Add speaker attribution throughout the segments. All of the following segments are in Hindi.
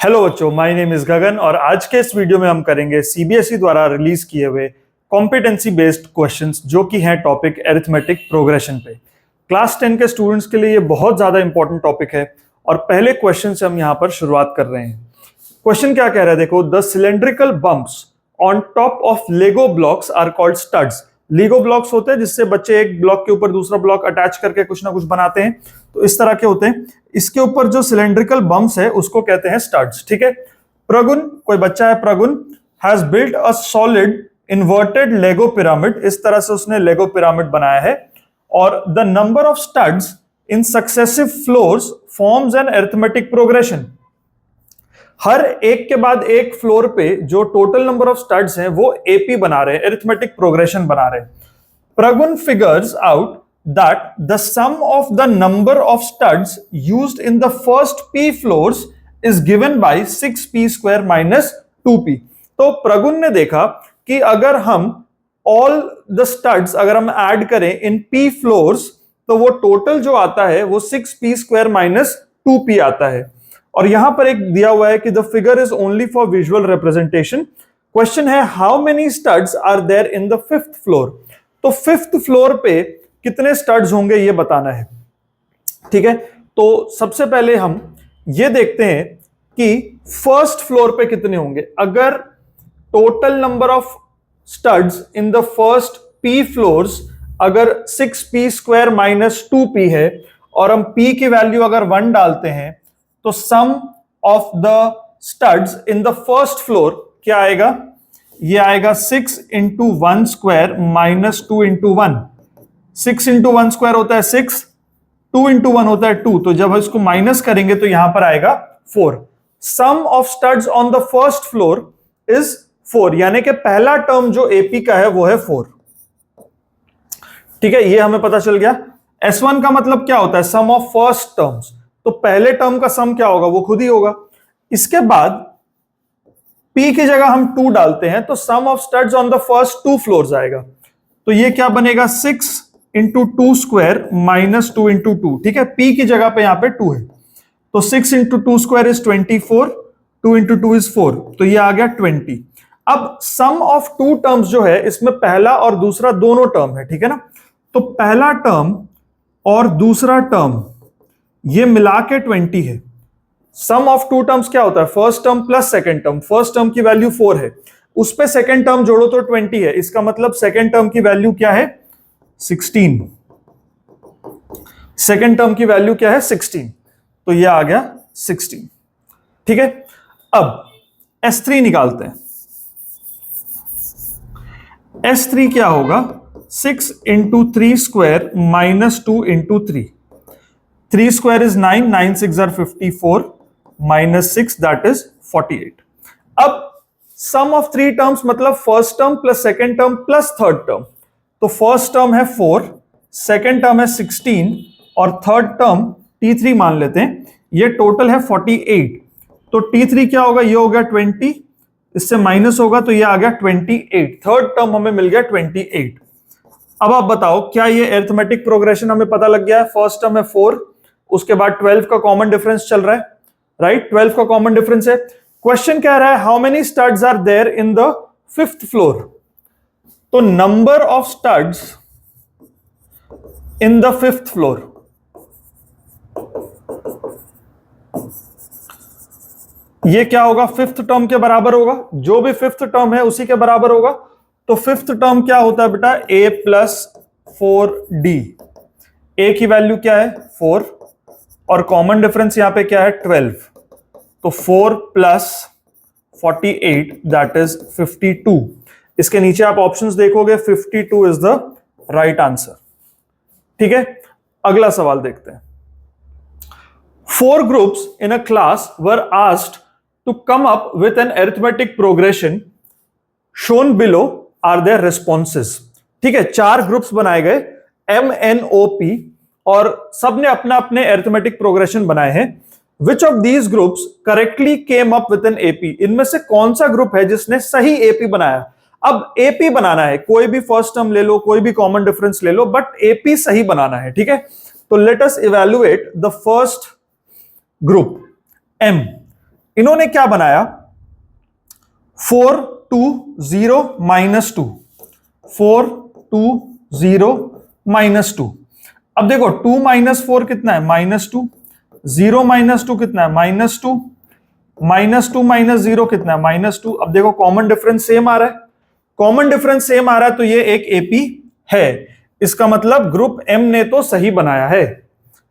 Speaker 1: हेलो बच्चों, माय नेम इज गगन और आज के इस वीडियो में हम करेंगे सीबीएसई द्वारा रिलीज किए हुए कॉम्पिटेंसी बेस्ड क्वेश्चंस जो कि हैं टॉपिक अरिथमेटिक प्रोग्रेशन पे। क्लास 10 के स्टूडेंट्स के लिए ये बहुत ज्यादा इंपॉर्टेंट टॉपिक है और पहले क्वेश्चन से हम यहाँ पर शुरुआत कर रहे हैं। क्वेश्चन क्या कह रहा है, देखो, the cylindrical bumps on top of Lego blocks are called studs. Lego blocks होते हैं जिससे बच्चे एक ब्लॉक के ऊपर दूसरा ब्लॉक अटैच करके कुछ ना कुछ बनाते हैं, तो इस तरह के होते हैं। इसके ऊपर जो सिलेंड्रिकल बम्प्स है उसको कहते हैं स्टड्स। ठीक है, प्रगुन, कोई बच्चा है Pragun, has built a solid inverted Lego pyramid. इस तरह से उसने लेगो पिरामिड बनाया है और the number of studs in successive floors forms an arithmetic progression. हर एक के बाद एक फ्लोर पे जो टोटल नंबर ऑफ स्टड्स हैं वो एपी बना रहे हैं, अरिथमेटिक प्रोग्रेशन बना रहे हैं। Pragun figures out that the sum of the number of studs used in the first p floors is given by 6p square minus 2p। तो प्रगुन ने देखा कि अगर हम all the studs अगर हम ऐड करें इन p floors तो वो टोटल जो आता है वो 6p square minus 2p आता है। और यहां पर एक दिया हुआ है कि the figure is only for visual representation। Question है how many studs are there in the fifth floor। तो फिफ्थ फ्लोर पे कितने स्टड्स होंगे ये बताना है। ठीक है, तो सबसे पहले हम ये देखते हैं कि फर्स्ट फ्लोर पे कितने होंगे। अगर total number of studs in the first P floors अगर 6p स्क्वायर माइनस 2p है और हम p की वैल्यू अगर 1 डालते हैं तो sum of the studs in the first floor क्या आएगा, ये आएगा 6 into 1 square minus 2 into 1। 6 into 1 square होता है 6, 2 इंटू 1 होता है 2, तो जब इसको माइनस करेंगे तो यहां पर आएगा 4। Sum of studs on the first floor is 4, यानी कि पहला टर्म जो एपी का है वो है 4। ठीक है, ये हमें पता चल गया। S1 का मतलब क्या होता है, सम ऑफ फर्स्ट टर्म्स, तो पहले टर्म का सम क्या होगा वो खुद ही होगा। इसके बाद P की जगह हम 2 डालते हैं तो sum of studs on the first 2 floors आएगा, तो ये क्या बनेगा 6 इंटू 2 स्क्वायर माइनस 2 इंटू 2। ठीक है, P की जगह पे यहां पे 2 है, तो 6 into 2 square is 24, 2 into 2 is 4, तो ये आ गया 20। अब सम ऑफ 2 टर्म्स जो है इसमें पहला और दूसरा दोनों टर्म है, ठीक है ना, तो पहला टर्म और दूसरा टर्म ये मिला के 20 है। सम ऑफ 2 टर्म्स क्या होता है, first term plus second term. First term की वैल्यू 4 है, उस पे सेकेंड टर्म जोड़ो तो 20 है, इसका मतलब सेकेंड टर्म की वैल्यू क्या है 16। सेकेंड टर्म की वैल्यू क्या है 16, तो ये आ गया 16। ठीक है, अब S3 निकालते हैं। S3 क्या होगा, 6 into 3 square minus 2 into 3। 3 square is 9, 9 6 are 54 minus 6 that is 48। अब सम ऑफ 3 टर्म्स मतलब first term plus second term plus third term, तो फर्स्ट टर्म है 4, सेकेंड टर्म है 16 और थर्ड टर्म T3 मान लेते हैं, ये टोटल है 48। तो T3 क्या होगा, ये हो गया 20, इससे माइनस होगा तो ये आ गया 28। थर्ड टर्म हमें मिल गया 28। अब आप बताओ क्या ये अरिथमेटिक प्रोग्रेशन हमें पता लग गया है। फर्स्ट टर्म है 4, उसके बाद 12 का कॉमन डिफरेंस चल रहा है, राइट, 12 का कॉमन डिफरेंस है। क्वेश्चन कह रहा है how many studs are there in the fifth floor. तो number of studs in the fifth floor, ये क्या होगा, फिफ्थ टर्म के बराबर होगा, जो भी फिफ्थ टर्म है उसी के बराबर होगा। तो फिफ्थ टर्म क्या होता है बेटा, a प्लस 4d। a की वैल्यू क्या है 4 और कॉमन डिफरेंस यहां पे क्या है 12, तो 4 प्लस 48 दैट इज 52। इसके नीचे आप ऑप्शंस देखोगे, 52 इज द राइट आंसर। ठीक है, अगला सवाल देखते हैं। 4 groups in a class were asked to come up with an arithmetic progression shown below are their responses. ठीक है, 4 ग्रुप्स बनाए गए MNOP और सबने अपना अपने अरिथमेटिक प्रोग्रेशन बनाए हैं। Which of these groups correctly came up with an AP। इनमें से कौन सा ग्रुप है जिसने सही AP बनाया। अब AP बनाना है, कोई भी फर्स्ट टर्म ले लो, कोई भी कॉमन डिफरेंस ले लो, बट AP सही बनाना है। ठीक है, तो let us evaluate the first group M। इन्होंने क्या बनाया, 4 2 0 -2, 4 2 0 -2। अब देखो 2 - 4 कितना है, -2, 0 - 2 कितना है, -2, -2 - 0 कितना है, -2। अब देखो कॉमन डिफरेंस सेम आ रहा है, कॉमन डिफरेंस सेम आ रहा है, तो ये एक एपी है। इसका मतलब ग्रुप एम ने तो सही बनाया है।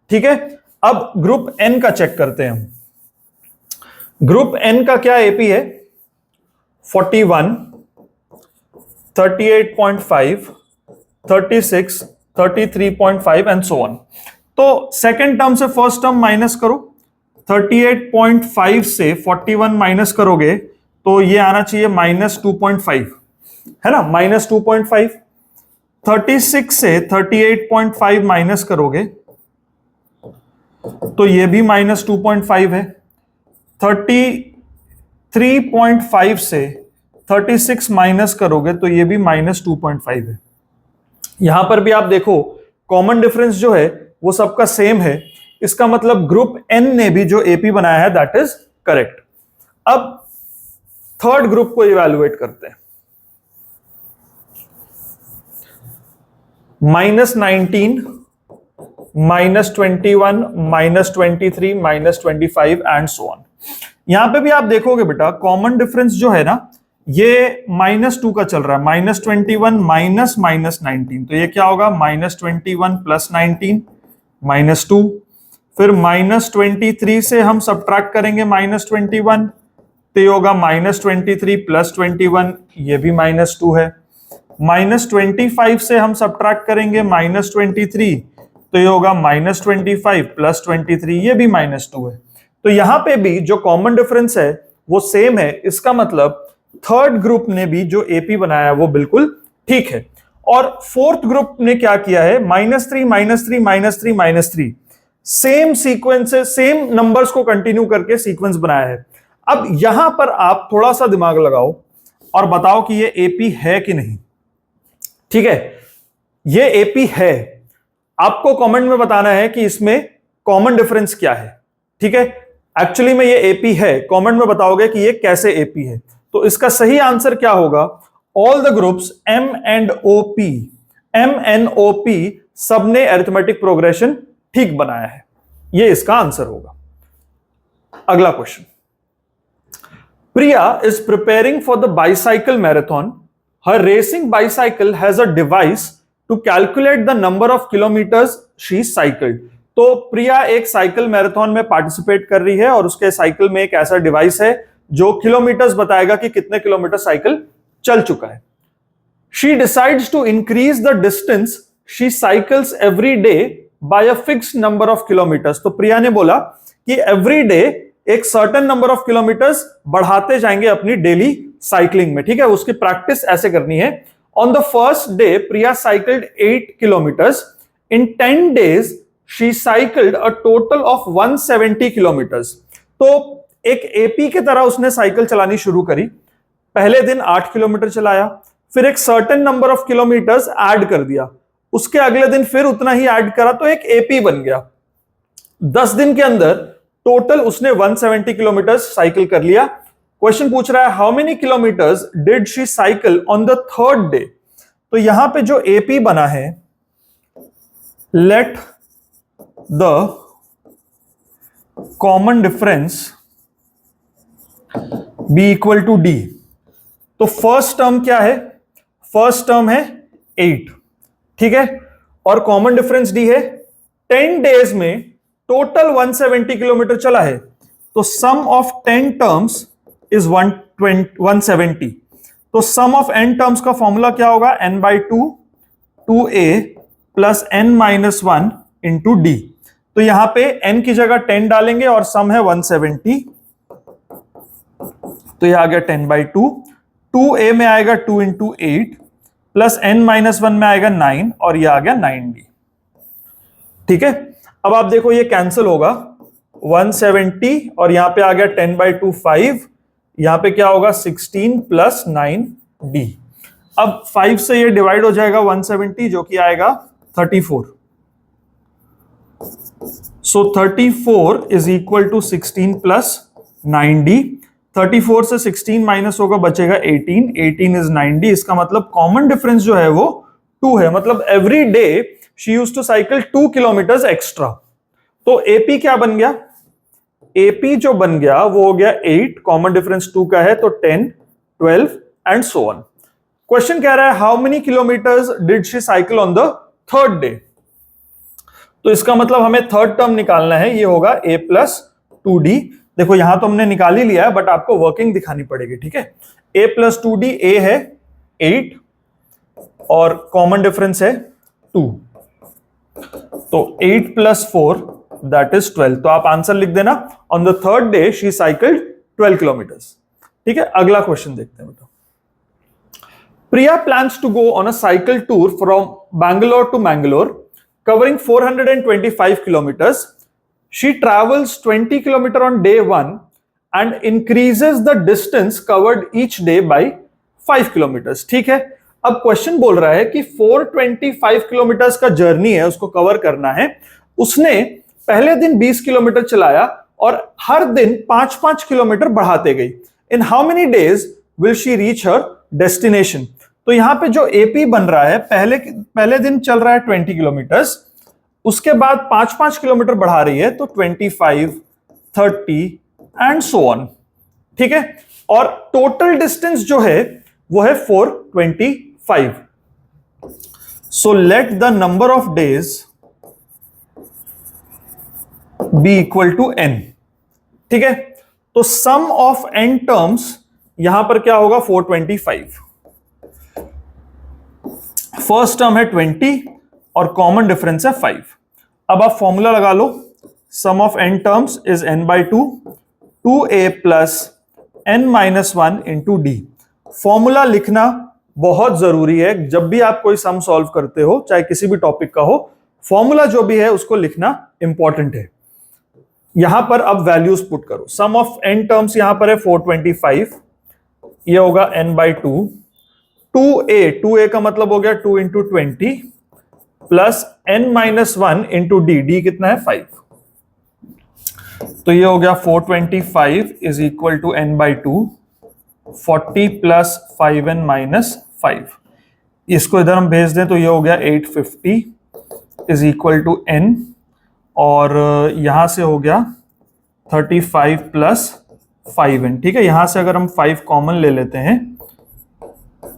Speaker 1: ठीक है, अब ग्रुप एन का चेक करते हैं हम। ग्रुप एन का क्या एपी है, 41, 38.5, 36, 33.5 एंड सो ऑन। तो सेकेंड टर्म से फर्स्ट टर्म माइनस करो, 38.5 से 41 माइनस करोगे तो ये आना चाहिए -2.5, है ना, -2.5। 36 से 38.5 माइनस करोगे तो ये भी -2.5 है। 33.5 से 36 माइनस करोगे तो ये भी -2.5 है। यहां पर भी आप देखो कॉमन डिफरेंस जो है वो सबका सेम है, इसका मतलब ग्रुप एन ने भी जो एपी बनाया है दैट इज करेक्ट। अब थर्ड ग्रुप को इवैल्यूएट करते हैं, -19, -21, -23, -25 एंड सो ऑन। यहां पे भी आप देखोगे बेटा कॉमन डिफरेंस जो है ना ये -2 का चल रहा है, -21 -19, तो ये क्या होगा, -21 + 19 -2। फिर -23 से हम सब्ट्रैक्ट करेंगे -21, तो ये होगा -23 + 21, ये भी -2 है। -25 से हम सब्ट्रैक्ट करेंगे -23, तो ये होगा -25 + 23, ये भी -2 है। तो यहां पे भी जो कॉमन डिफरेंस है वो सेम है, इसका मतलब थर्ड ग्रुप ने भी जो एपी बनाया है वो बिल्कुल ठीक है। और फोर्थ ग्रुप ने क्या किया है, -3 -3 -3 -3, सेम सीक्वेंसेस, सेम नंबर्स को कंटिन्यू करके सीक्वेंस बनाया है। अब यहां पर आप थोड़ा सा दिमाग लगाओ और बताओ कि ये एपी है कि नहीं। ठीक है, ये एपी है, आपको कमेंट में बताना है कि इसमें कॉमन डिफरेंस क्या है। ठीक है, एक्चुअली में ये एपी है, कमेंट में बताओगे कि ये कैसे एपी है। तो इसका सही आंसर क्या होगा, all the groups M and O P, M N O P सबने अरिथमेटिक प्रोग्रेशन ठीक बनाया है, ये इसका आंसर होगा। अगला question, Priya is preparing for the bicycle marathon, her racing bicycle has a device to calculate the number of kilometres she cycled. तो प्रिया एक साइकिल मैराथन में पार्टिसिपेट कर रही है और उसके साइकिल में एक ऐसा डिवाइस है जो किलोमीटर्स बताएगा कि कितने किलोमीटर साइकिल चल चुका है। She decides to increase the distance she cycles every day by a fixed number of kilometres. तो प्रिया ने बोला कि एवरी डे एक सर्टेन नंबर ऑफ किलोमीटर्स बढ़ाते जाएंगे अपनी डेली साइकिलिंग में। ठीक है, उसकी प्रैक्टिस ऐसे करनी है। On the first day Priya cycled 8 kilometres, in 10 days she cycled a total of 170 kilometres. तो एक एपी की तरह उसने साइकिल चलानी शुरू करी। पहले दिन 8 किलोमीटर चलाया, फिर एक certain number of kilometres add कर दिया, उसके अगले दिन फिर उतना ही ऐड करा तो एक एपी बन गया। 10 दिन के अंदर टोटल उसने 170 किलोमीटर्स साइकिल कर लिया। क्वेश्चन पूछ रहा है how many kilometres did she cycle on the third day. तो यहां पे जो एपी बना है, let the common difference be equal to D. तो फर्स्ट टर्म क्या है, फर्स्ट टर्म है 8, ठीक है, और कॉमन डिफरेंस डी है। 10 डेज में टोटल 170 किलोमीटर चला है, तो सम ऑफ 10 टर्म्स इज 170। तो सम ऑफ n टर्म्स का फॉर्मूला क्या होगा, n/2 2a plus n-1 into D. तो यहां पे n की जगह 10 डालेंगे और सम है 170, तो यह आ गया 10/2, 2a में आएगा 2 इंटू 8 प्लस n-1 में आएगा 9 और यह आ गया 9d। ठीक है, अब आप देखो ये कैंसिल होगा, 170 और यहां पे आ गया 10/2 5, यहां पे क्या होगा 16 प्लस 9d। अब 5 से ये डिवाइड हो जाएगा 170 जो कि आएगा 34। So 34 is equal to 16 plus 9D। 34 से 16 माइनस होगा, बचेगा 18, 18 इज 9D। इसका मतलब कॉमन डिफरेंस जो है वो 2 है, मतलब every day she used to cycle 2 kilometre extra. तो एपी क्या बन गया? एपी जो बन गया वो हो गया 8, कॉमन डिफरेंस 2 का है तो 10, 12 एंड सो ऑन। क्वेश्चन कह रहा है how many kilometres did she cycle on the third day. तो इसका मतलब हमें थर्ड टर्म निकालना है, ये होगा a प्लस 2d। देखो यहां तो हमने निकाल ही लिया है बट आपको वर्किंग दिखानी पड़ेगी, ठीक है। a प्लस 2d, a है 8 और कॉमन डिफरेंस है 2, तो 8 प्लस 4 दैट इज 12। तो आप आंसर लिख देना, on the third day she cycled 12 kilometres. ठीक है, अगला क्वेश्चन देखते हैं बेटा। Priya plans to go on a cycle tour from Bangalore to Mangalore, covering 425 kilometers. She travels 20 kilometers on day 1 and increases the distance covered each day by 5 kilometers. ठीक है, अब क्वेश्चन बोल रहा है कि 425 किलोमीटर्स का जर्नी है, उसको कवर करना है। उसने पहले दिन 20 किलोमीटर चलाया और हर दिन 5-5 किलोमीटर बढ़ाते गई। In how many days will she reach her destination? तो यहां पे जो एपी बन रहा है, पहले दिन चल रहा है 20 किलोमीटर्स, उसके बाद 5-5 किलोमीटर बढ़ा रही है तो 25, 30 एंड सो ऑन। ठीक है, और टोटल डिस्टेंस जो है वो है 425। So let the number of days be equal to n। ठीक है, तो सम ऑफ n टर्म्स यहां पर क्या होगा? 425। फर्स्ट टर्म है 20 और कॉमन डिफरेंस है 5। अब आप फॉर्मूला लगा लो, sum of n terms is n by 2, 2a plus n minus 1 into d. Formula लिखना बहुत जरूरी है, जब भी आप कोई सम सॉल्व करते हो, चाहे किसी भी टॉपिक का हो, फॉर्मूला जो भी है उसको लिखना इंपॉर्टेंट है। यहां पर अब वैल्यूज पुट करो। सम ऑफ n टर्म्स यहां पर है 425, ये होगा n बाई 2, 2a का मतलब हो गया 2 into 20 plus n minus 1 into D कितना है? 5। तो ये हो गया 425 is equal to n by 2, 40 plus 5n minus 5। इसको इधर हम भेज दें तो ये हो गया 850 इज इक्वल टू n, और यहां से हो गया 35 प्लस 5n। ठीक है, यहां से अगर हम 5 कॉमन ले लेते हैं,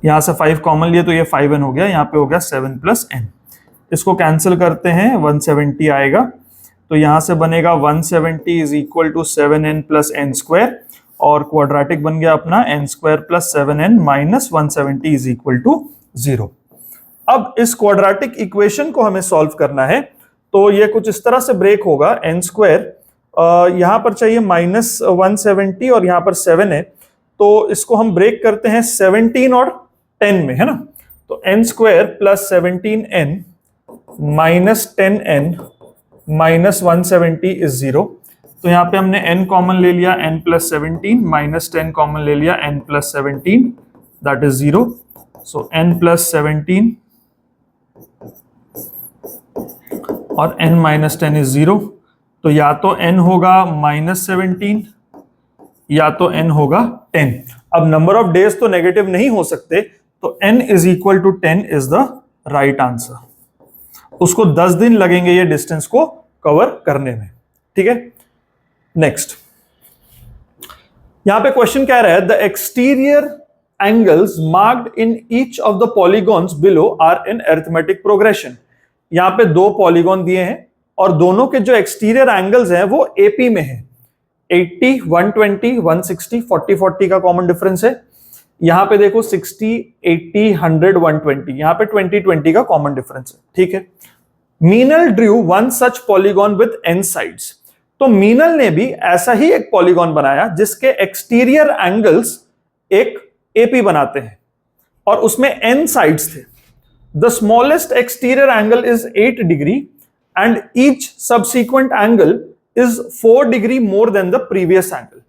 Speaker 1: यहां से 5 कॉमन लिए तो ये 5n हो गया, यहां पे हो गया 7 प्लस n। इसको कैंसिल करते हैं, 170 आएगा, तो यहां से बनेगा 170 is equal to 7n plus n square, और क्वाड्रेटिक बन गया अपना n square plus 7n minus 170 is equal to 0। अब इस क्वाड्रेटिक इक्वेशन को हमें सॉल्व करना है, तो ये कुछ इस तरह से ब्रेक होगा। n स्क्वायर यहां पर चाहिए माइनस 170 और यहां पर 7 है, तो इसको हम ब्रेक करते हैं 17 और 10 में, है ना। तो n square plus 17n minus 10n minus 170 is 0। तो यहां पे हमने n कॉमन ले लिया, n प्लस 17 माइनस 10 कॉमन ले लिया, n plus 17 that is 0। So n plus 17 और n माइनस 10 इज 0। तो या तो n होगा माइनस 17 या तो n होगा 10। अब नंबर ऑफ डेज तो नेगेटिव नहीं हो सकते, तो n is equal to 10 is the right answer. उसको 10 दिन लगेंगे ये डिस्टेंस को कवर करने में। ठीक है, नेक्स्ट यहां पे क्वेश्चन कह रहा है the exterior angles marked in each of the polygons below are in arithmetic progression. यहां पे 2 पॉलीगॉन दिए हैं और दोनों के जो एक्सटीरियर एंगल्स हैं वो एपी में है। 80, 120, 160, 40, 40 का कॉमन डिफरेंस है। यहां पे देखो 60, 80, 100, 120, यहां पे 20, 20 का कॉमन डिफरेंस है। ठीक है, Meenal Drew one such polygon with n sides. तो मीनल ने भी ऐसा ही एक पॉलीगॉन बनाया जिसके एक्सटीरियर एंगल्स एक एपी बनाते हैं और उसमें n साइड्स थे। The smallest exterior angle is 8 degree and each subsequent angle is 4 degree more than the previous angle.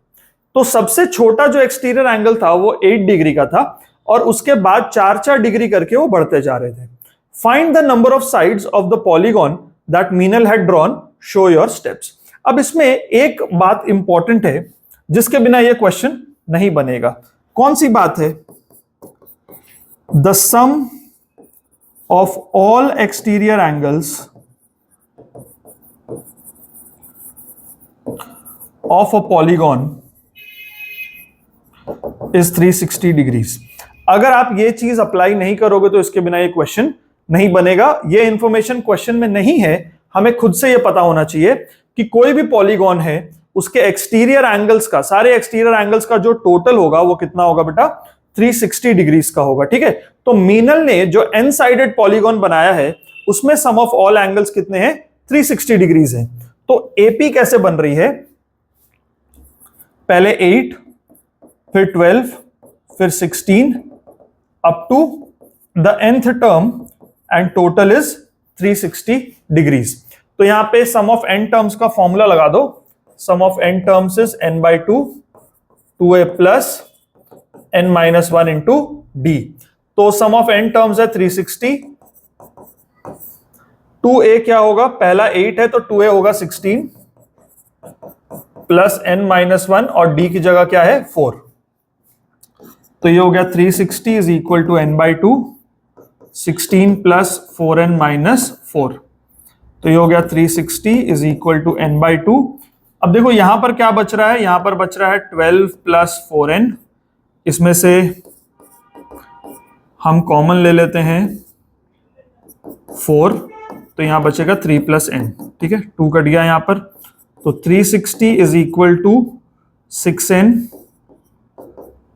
Speaker 1: तो सबसे छोटा जो एक्सटीरियर एंगल था वो 8 डिग्री का था और उसके बाद 4-4 डिग्री करके वो बढ़ते जा रहे थे। Find the number of sides of the polygon that Meenal had drawn, show your steps. अब इसमें एक बात इंपॉर्टेंट है, जिसके बिना ये क्वेश्चन नहीं बनेगा। कौन सी बात है? The sum of all exterior angles of a polygon is 360 degrees. अगर आप ये चीज अप्लाई नहीं करोगे तो इसके बिना ये क्वेश्चन नहीं बनेगा। ये इंफॉर्मेशन क्वेश्चन में नहीं है, हमें खुद से ये पता होना चाहिए कि कोई भी पॉलीगॉन है उसके एक्सटीरियर एंगल्स का, सारे एक्सटीरियर एंगल्स का जो टोटल होगा वो कितना होगा बेटा? 360 डिग्रीज का होगा। ठीक है, तो मीनल ने जो एन साइडेड पॉलीगॉन बनाया है उसमें सम ऑफ ऑल एंगल्स कितने हैं? 360 डिग्रीज है। तो एपी कैसे बन रही है? पहले 8, फिर 12, फिर 16 up to the nth term and total is 360 degrees. तो यहां पे सम ऑफ n टर्म्स का फॉर्मूला लगा दो। Sum of n terms is n/2 2a plus n-1 into d। तो सम ऑफ n टर्म्स है 360। 2a क्या होगा? पहला 8 है तो 2a होगा 16 प्लस n-1 और d की जगह क्या है? 4। तो ये हो गया 360 is equal to n/2 16 plus 4n-4। तो ये हो गया 360 इज इक्वल टू n/2। अब देखो यहां पर क्या बच रहा है? यहां पर बच रहा है 12 प्लस 4n। इसमें से हम कॉमन ले लेते हैं 4, तो यहां बचेगा 3 प्लस n। ठीक है, 2 कट गया यहां पर। तो 360 is equal to 6n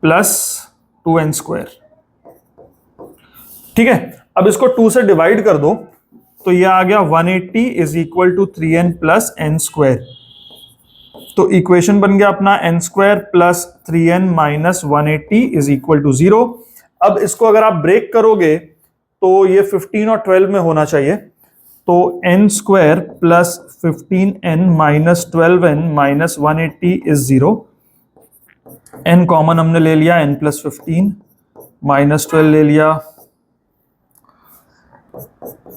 Speaker 1: plus 2n square. ठीक है, अब इसको 2 से डिवाइड कर दो तो ये आ गया 180 is equal to 3n plus n square. तो इक्वेशन बन गया अपना n square plus 3n minus 180 is equal to 0। अब इसको अगर आप ब्रेक करोगे तो ये 15 और 12 में होना चाहिए। तो n square plus 15n minus 12n minus 180 is 0। n common हमने ले लिया, n प्लस 15 माइनस 12 ले लिया,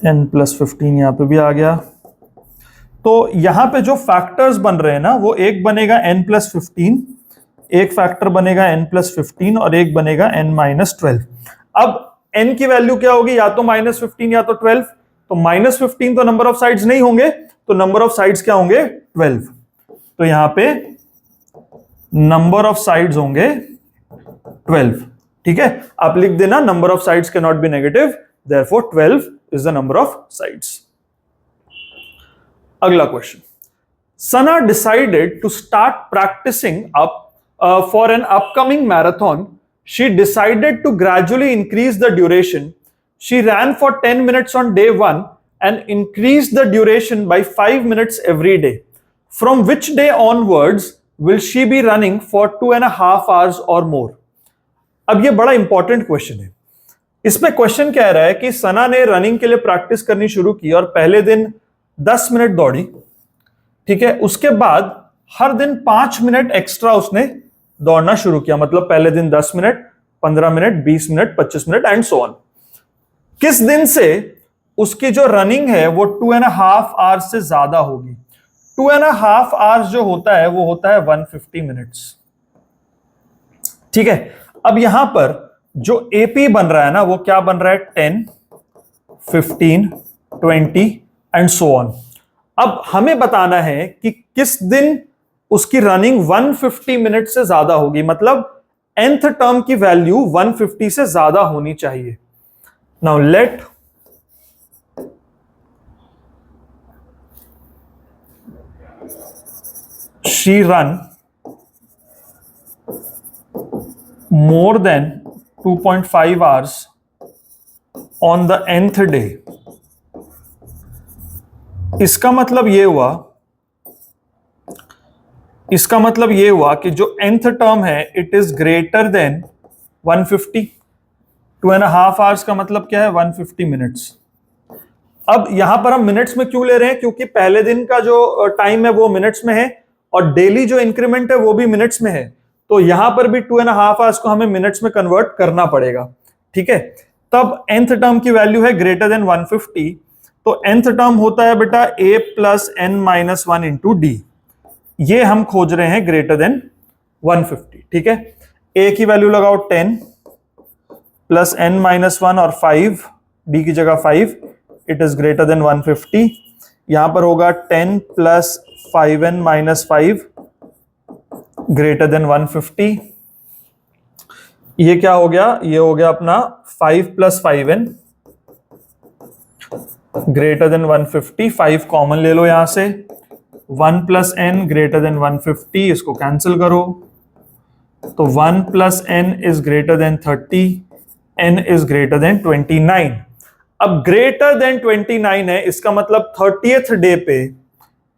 Speaker 1: n प्लस 15 यहां पे भी आ गया। तो यहां पे जो फैक्टर्स बन रहे हैं ना, वो एक बनेगा n प्लस 15, एक फैक्टर बनेगा n प्लस 15 और एक बनेगा n माइनस 12। अब n की वैल्यू क्या होगी? या तो माइनस 15 या तो 12। तो माइनस 15 तो नंबर ऑफ साइड्स नहीं होंगे, तो नंबर ऑफ साइड्स क्या होंगे? 12। तो यहां पे नंबर ऑफ साइड्स होंगे 12। ठीक है, आप लिख देना number of sides can not be negative, therefore 12 is the number of sides. अगला question, Sana decided to start practicing up for an upcoming marathon. She decided to gradually increase the duration. She ran for 10 minutes on day 1 and increased the duration by 5 minutes every day. From which day onwards will she be running for 2.5 hours or more? अब ये बड़ा इंपॉर्टेंट क्वेश्चन है। इसमें क्वेश्चन कह रहा है कि सना ने रनिंग के लिए प्रैक्टिस करनी शुरू की और पहले दिन 10 मिनट दौड़ी। ठीक है, उसके बाद हर दिन 5 मिनट एक्स्ट्रा उसने दौड़ना शुरू किया। मतलब पहले दिन 10 minute, 15 minute, 20 minute, 25 minute and so on. किस दिन से उसकी जो रनिंग है वो 2.5 आवर्स से ज्यादा होगी? 2.5 आवर्स जो होता है वो होता है 150 मिनट्स। ठीक है, अब यहां पर जो एपी बन रहा है ना, वो क्या बन रहा है? 10, 15, 20 एंड सो ऑन। अब हमें बताना है कि किस दिन उसकी रनिंग 150 मिनट से ज्यादा होगी। मतलब nth टर्म की वैल्यू 150 से ज्यादा होनी चाहिए। Now let she run more than 2.5 hours on the nth day। इसका मतलब ये हुआ कि जो nth टर्म है it is greater than 150। 2.5 hours का मतलब क्या है? 150 मिनट्स। अब यहां पर हम मिनट्स में क्यों ले रहे हैं? क्योंकि पहले दिन का जो टाइम है वो मिनट्स में है और डेली जो इंक्रीमेंट है वो भी मिनट्स में है। तो यहां पर भी 2.5 आवर्स को हमें मिनट्स में कन्वर्ट करना पड़ेगा। ठीक है, तब nth टर्म की वैल्यू है ग्रेटर देन 150। तो nth टर्म होता है बेटा a plus n minus 1 into D. ये हम खोज रहे हैं ग्रेटर देन 150, ठीक है। a की वैल्यू लगाओ 10 प्लस n-1 और 5, d की जगह 5, इट इज ग्रेटर देन 150। यहां पर होगा 10 प्लस 5n-5 ग्रेटर देन 150। ये क्या हो गया, ये हो गया अपना 5 plus 5n greater than 150। 5 common ले लो यहां से, 1 प्लस n ग्रेटर देन 150, इसको कैंसिल करो तो 1 plus n is greater than 30, n is greater than 29। अब ग्रेटर देन 29 है, इसका मतलब 30th डे पे,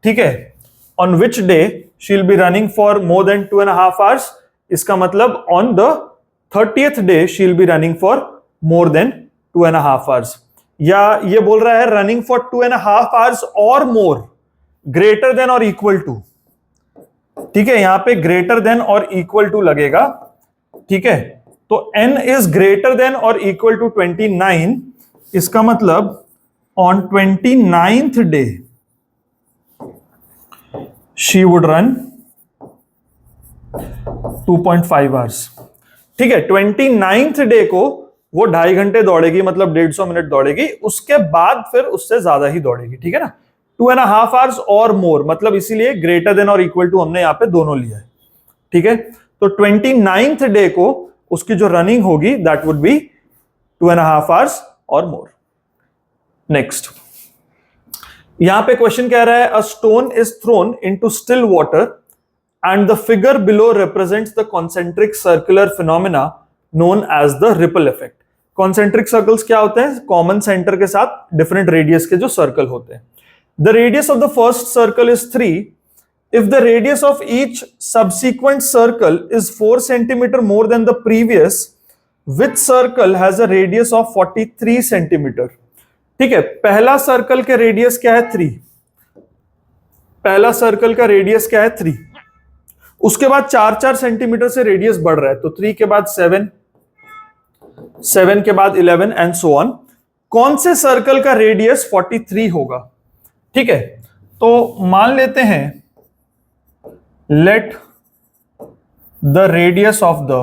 Speaker 1: ठीक है, on which day she will be running for more than 2.5 hours, इसका मतलब on the 30th day she will be running for more than 2.5 hours, या ये बोल रहा है रनिंग फॉर 2.5 hours और मोर, ग्रेटर देन और इक्वल टू, ठीक है, यहां पे ग्रेटर देन और इक्वल टू लगेगा, ठीक है। तो n इज ग्रेटर देन और इक्वल टू 29, इसका मतलब on 29th day she would run 2.5 hours, ठीक है। 29th डे को वो 2.5 घंटे दौड़ेगी, मतलब 150 मिनट दौड़ेगी, उसके बाद फिर उससे ज्यादा ही दौड़ेगी, ठीक है ना। 2.5 hours और मोर, मतलब इसीलिए ग्रेटर देन और इक्वल टू हमने यहां पे दोनों लिया है, ठीक है। तो 29th डे को उसकी जो रनिंग होगी दैट वुड बी 2.5 hours और मोर। नेक्स्ट, यहां पे क्वेश्चन कह रहा है a stone is thrown into still water and the figure below represents the concentric circular phenomena known as the ripple effect. Concentric circles क्या होते हैं, कॉमन सेंटर के साथ डिफरेंट रेडियस के जो सर्कल होते हैं। The radius of the first circle is 3 if the radius of each subsequent circle is 4 centimeter more than the previous, which circle has a radius of 43 centimeter। ठीक है, पहला सर्कल का रेडियस क्या है 3, पहला सर्कल का रेडियस क्या है 3, उसके बाद 4-4 सेंटीमीटर से रेडियस बढ़ रहा है, तो 3 के बाद 7, 7 के बाद 11 एंड सो ऑन। कौन से सर्कल का रेडियस 43 होगा, ठीक है। तो मान लेते हैं let the radius of the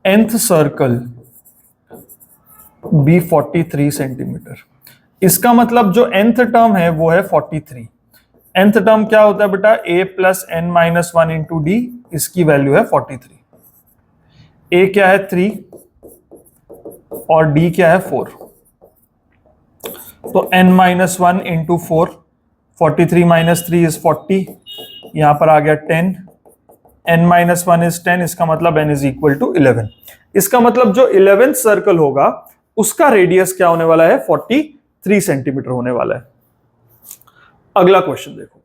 Speaker 1: nth circle be 43 centimetre. इसका मतलब जो nth टर्म है वो है 43। nth टर्म क्या होता है बेटा, a plus n-1 into D, इसकी वैल्यू है 43। a क्या है 3 और d क्या है 4, तो n-1 इंटू 4, 43 माइनस 3 इज 40, यहां पर आ गया 10, n-1 इज 10, इसका मतलब n इज इक्वल टू 11। इसका मतलब जो 11th सर्कल होगा उसका रेडियस क्या होने वाला है, 43 सेंटीमीटर होने वाला है। अगला क्वेश्चन देखो,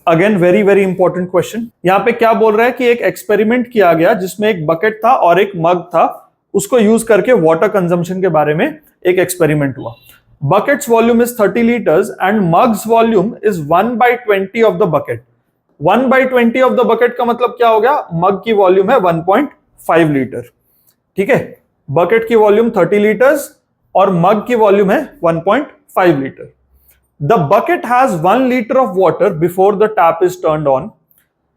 Speaker 1: again very very important question. यहां पे क्या बोल रहा है कि एक एक्सपेरिमेंट किया गया जिसमें एक बकेट था और एक मग था, उसको यूज करके वाटर कंजम्पशन के बारे में एक एक्सपेरिमेंट हुआ। Buckets volume is 30 litres and mugs volume is 1/20 of the bucket. 1/20 of the bucket का मतलब क्या हो गया, मग की वॉल्यूम है 1.5 लीटर, ठीक है। बकेट की वॉल्यूम 30 लीटर्स और मग की वॉल्यूम है 1.5 litre. The bucket has 1 litre of water before the tap is turned on.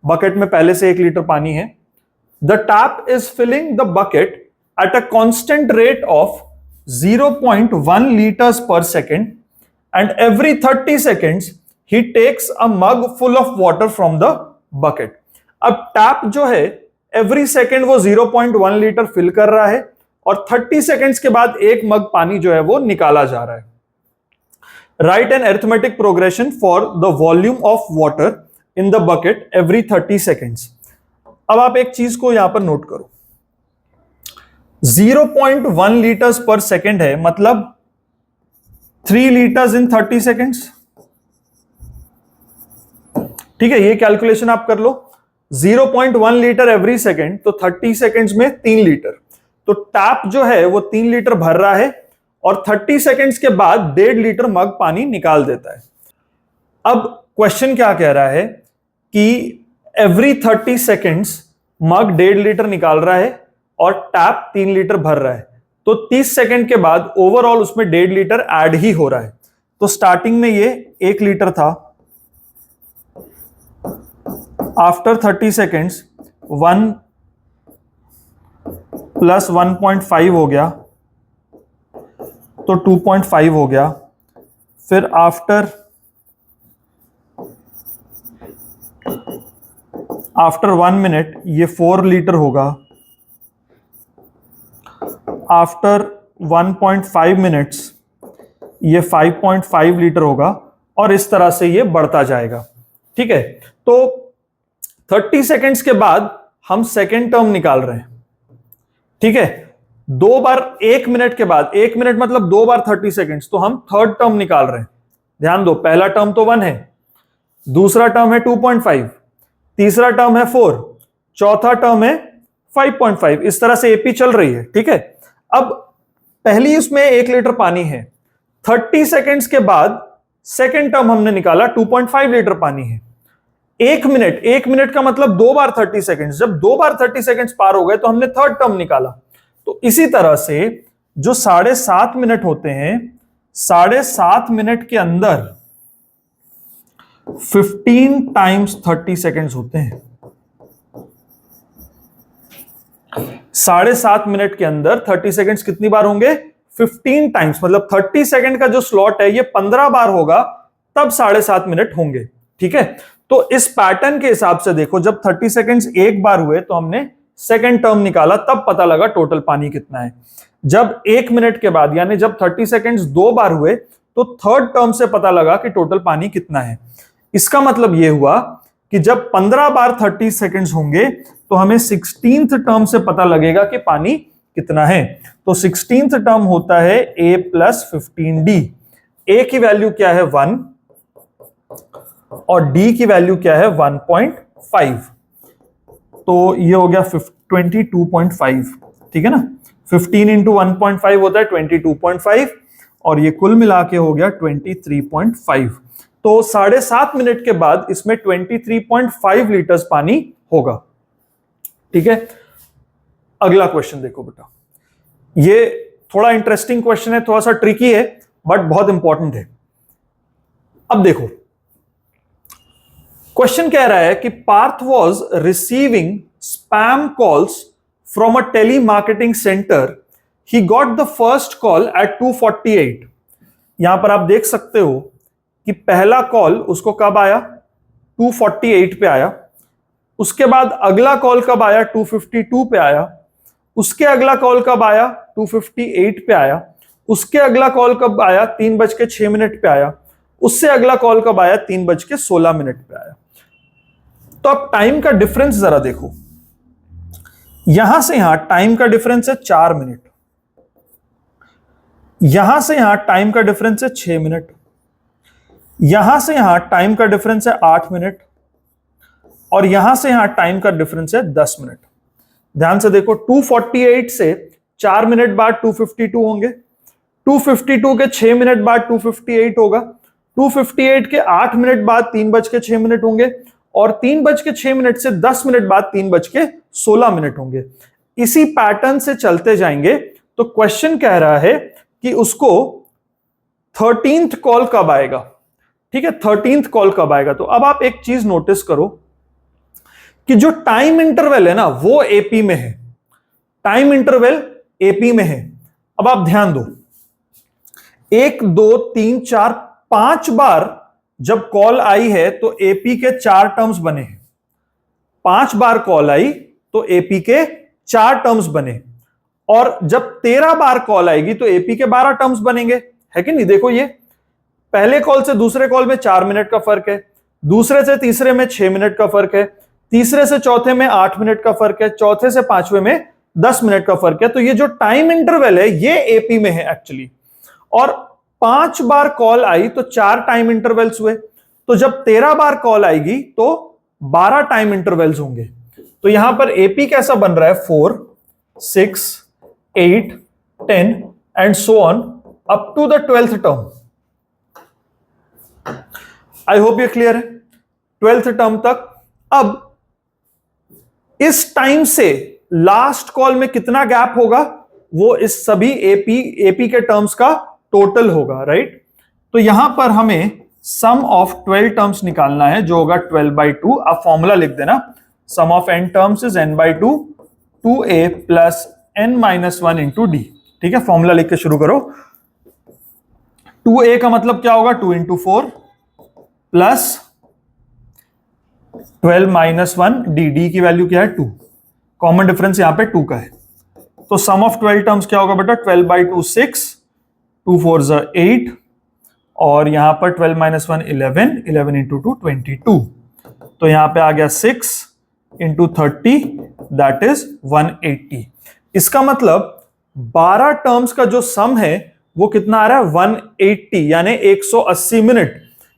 Speaker 1: Bucket में पहले से 1 लीटर पानी है। The tap is filling the bucket at a constant rate of 0.1 liters per second and every 30 seconds he takes a mug full of water from the bucket। अब टैप जो है every second वो 0.1 लीटर फिल कर रहा है और 30 seconds के बाद एक मग पानी जो है वो निकाला जा रहा है। Write an arithmetic progression for the volume of water in the bucket every 30 seconds। अब आप एक चीज को यहां पर नोट करो, 0.1 लीटर्स पर सेकेंड है, मतलब 3 लीटर्स इन 30 सेकेंड्स, ठीक है। ये कैलकुलेशन आप कर लो, 0.1 लीटर एवरी सेकेंड, तो 30 सेकेंड्स में 3 लीटर। तो टैप जो है वो 3 लीटर भर रहा है और 30 सेकेंड्स के बाद 1.5 लीटर मग पानी निकाल देता है। अब क्वेश्चन क्या कह रहा है कि एवरी 30 सेकेंड्स मग 1.5 लीटर निकाल रहा है और टैप 3 लीटर भर रहा है, तो 30 सेकंड के बाद ओवरऑल उसमें 1.5 लीटर ऐड ही हो रहा है। तो स्टार्टिंग में ये 1 लीटर था, आफ्टर 30 सेकेंड्स 1 प्लस 1.5 हो गया तो 2.5 हो गया। फिर आफ्टर 1 मिनट ये 4 लीटर होगा। आफ्टर 1.5 मिनट्स ये 5.5 लीटर होगा और इस तरह से ये बढ़ता जाएगा। ठीक है, तो 30 सेकेंड्स के बाद हम सेकेंड टर्म निकाल रहे हैं। ठीक है, 2 बार 1 मिनट के बाद, 1 मिनट मतलब 2 बार 30 सेकेंड्स, तो हम थर्ड टर्म निकाल रहे हैं। ध्यान दो, पहला टर्म तो 1 है, दूसरा टर्म है 2.5, तीसरा टर्म है 4, चौथा टर्म है 5.5। इस तरह से एपी चल रही है। ठीक है, अब पहली उसमें 1 लीटर पानी है, 30 सेकेंड्स के बाद सेकेंड टर्म हमने निकाला 2.5 लीटर पानी है। 1 मिनट का मतलब 2 बार 30 सेकेंड्स, जब 2 बार 30 सेकेंड्स पार हो गए तो हमने थर्ड टर्म निकाला। तो इसी तरह से जो 7.5 मिनट होते हैं, 7.5 मिनट के अंदर 15 टाइम्स 30 सेकेंड्स होते हैं। 7.5 मिनट के अंदर 30 सेकेंड्स कितनी बार होंगे? 15 टाइम्स, मतलब 30 सेकेंड का जो स्लॉट है ये 15 बार होगा, तब 7.5 मिनट होंगे। ठीक है, तो इस पैटर्न के हिसाब से देखो, जब 30 सेकेंड्स एक बार हुए तो हमने सेकेंड टर्म निकाला, तब पता लगा टोटल पानी कितना है। जब 1 मिनट के बाद, यानी जब 30 सेकेंड्स 2 बार हुए, तो थर्ड टर्म से पता लगा कि टोटल पानी कितना है। इसका मतलब यह हुआ कि जब 15 बार 30 सेकेंड्स होंगे तो हमें 16th टर्म से पता लगेगा कि पानी कितना है। तो 16th टर्म होता है a प्लस 15d। a की वैल्यू क्या है? 1 और d की वैल्यू क्या है? 1.5। तो ये हो गया 22.5। ठीक है ना, 15 इंटू 1.5 होता है 22.5 और ये कुल मिला के हो गया 23.5। तो 7.5 मिनट के बाद इसमें 23.5 लीटर्स पानी होगा। ठीक है, अगला क्वेश्चन देखो बेटा, ये थोड़ा इंटरेस्टिंग क्वेश्चन है, थोड़ा सा ट्रिकी है बट बहुत इंपॉर्टेंट है। अब देखो, क्वेश्चन कह रहा है कि Parth was receiving spam calls from a telemarketing centre, he got the first call at 2:48। यहां पर आप देख सकते हो कि पहला कॉल उसको कब आया? 2:48 पे आया। उसके बाद अगला कॉल कब आया? 2:52 पे आया। उसके अगला कॉल कब आया? 2:58 पे आया। उसके अगला कॉल कब आया? 3:06 पे आया। उससे अगला कॉल कब आया? 3:16 पे आया। तो अब टाइम का डिफरेंस जरा देखो, यहां से यहां टाइम का डिफरेंस है 4 मिनट, यहां से यहां टाइम का डिफरेंस है 6 मिनट, यहां से यहां टाइम का डिफरेंस है 8 मिनट और यहां से यहां टाइम का डिफरेंस है 10 मिनट। ध्यान से देखो, 2:48 से 4 मिनट बाद 2:52 होंगे, 2:52 के 6 मिनट बाद 2:58 होगा, 2:58 के 8 मिनट बाद 3:06 होंगे और 3:06 से 10 मिनट बाद 3:16 होंगे। इसी पैटर्न से चलते जाएंगे। तो क्वेश्चन कह रहा है कि उसको 13th कॉल कब आएगा। ठीक है, 13th कॉल कब आएगा। तो अब आप एक चीज नोटिस करो कि जो टाइम इंटरवल है ना, वो एपी में है, टाइम इंटरवल एपी में है। अब आप ध्यान दो, 1 2 3 4 5 बार जब कॉल आई है तो एपी के 4 टर्म्स बने हैं। 5 बार कॉल आई तो एपी के 4 टर्म्स बने, और जब 13 बार कॉल आएगी तो एपी के 12 टर्म्स बनेंगे, है कि नहीं। देखो, ये पहले कॉल से दूसरे कॉल में 4 मिनट का फर्क है, दूसरे से तीसरे में 6 मिनट का फर्क है, तीसरे से चौथे में 8 मिनट का फर्क है, चौथे से पांचवें में 10 मिनट का फर्क है। तो ये जो टाइम इंटरवल है ये एपी में है एक्चुअली। और 5 बार कॉल आई तो 4 टाइम इंटरवल्स हुए, तो जब 13 बार कॉल आएगी तो 12 टाइम इंटरवल्स होंगे। तो यहां पर एपी कैसा बन रहा है? 4 6 8 10 and so on up to the 12th term. I hope ये क्लियर है, 12th टर्म तक। अब इस टाइम से लास्ट कॉल में कितना गैप होगा? वो इस सभी एपी के टर्म्स का टोटल होगा, राइट। तो यहां पर हमें सम ऑफ 12 टर्म्स निकालना है जो होगा 12/2। आप फॉर्मूला लिख देना, sum of n terms is n/2 2a plus n-1 into d. ठीक है, फॉर्मूला लिख के शुरू करो। 2a का मतलब क्या होगा, 2 इंटू 4 प्लस 12-1 डी की वैल्यू क्या है 2, कॉमन डिफरेंस यहां पे 2 का है। तो सम ऑफ 12 टर्म्स क्या होगा बेटा, 12/2 6, 2 4 8 और यहां पर 12-1 11, 11 इंटू 2 22। तो यहां पे आ गया 6 इंटू 30 दैट इज 180। इसका मतलब 12 टर्म्स का जो सम है वो कितना आ रहा है 180, यानी 180 मिनट।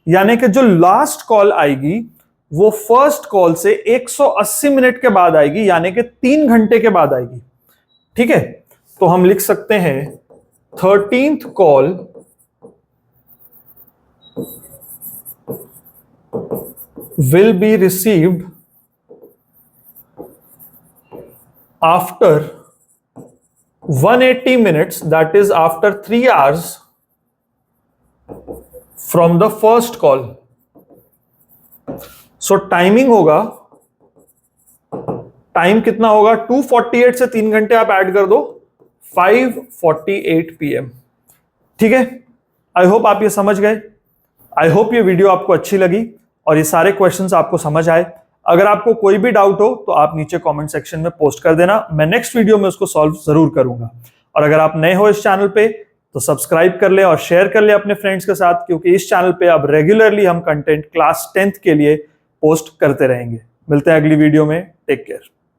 Speaker 1: यानी कि जो लास्ट कॉल आएगी वो फर्स्ट कॉल से 180 मिनट के बाद आएगी, यानी कि 3 घंटे के बाद आएगी। ठीक है, तो हम लिख सकते हैं 13th call will be received after 180 minutes, that is after 3 hours from the first call. So timing होगा, टाइम कितना होगा 2:48 से 3 घंटे आप ऐड कर दो 5:48 PM। ठीक है, आई होप आप ये समझ गए। आई होप ये वीडियो आपको अच्छी लगी और ये सारे क्वेश्चंस आपको समझ आए। अगर आपको कोई भी डाउट हो तो आप नीचे कमेंट सेक्शन में पोस्ट कर देना, मैं नेक्स्ट वीडियो में उसको सॉल्व जरूर करूंगा। और अगर आप नए हो इस चैनल पे तो सब्सक्राइब कर ले और शेयर कर ले अपने फ्रेंड्स के साथ, क्योंकि इस चैनल पे अब रेगुलरली हम कंटेंट क्लास 10th के लिए पोस्ट करते रहेंगे। मिलते हैं अगली वीडियो में, टेक केयर।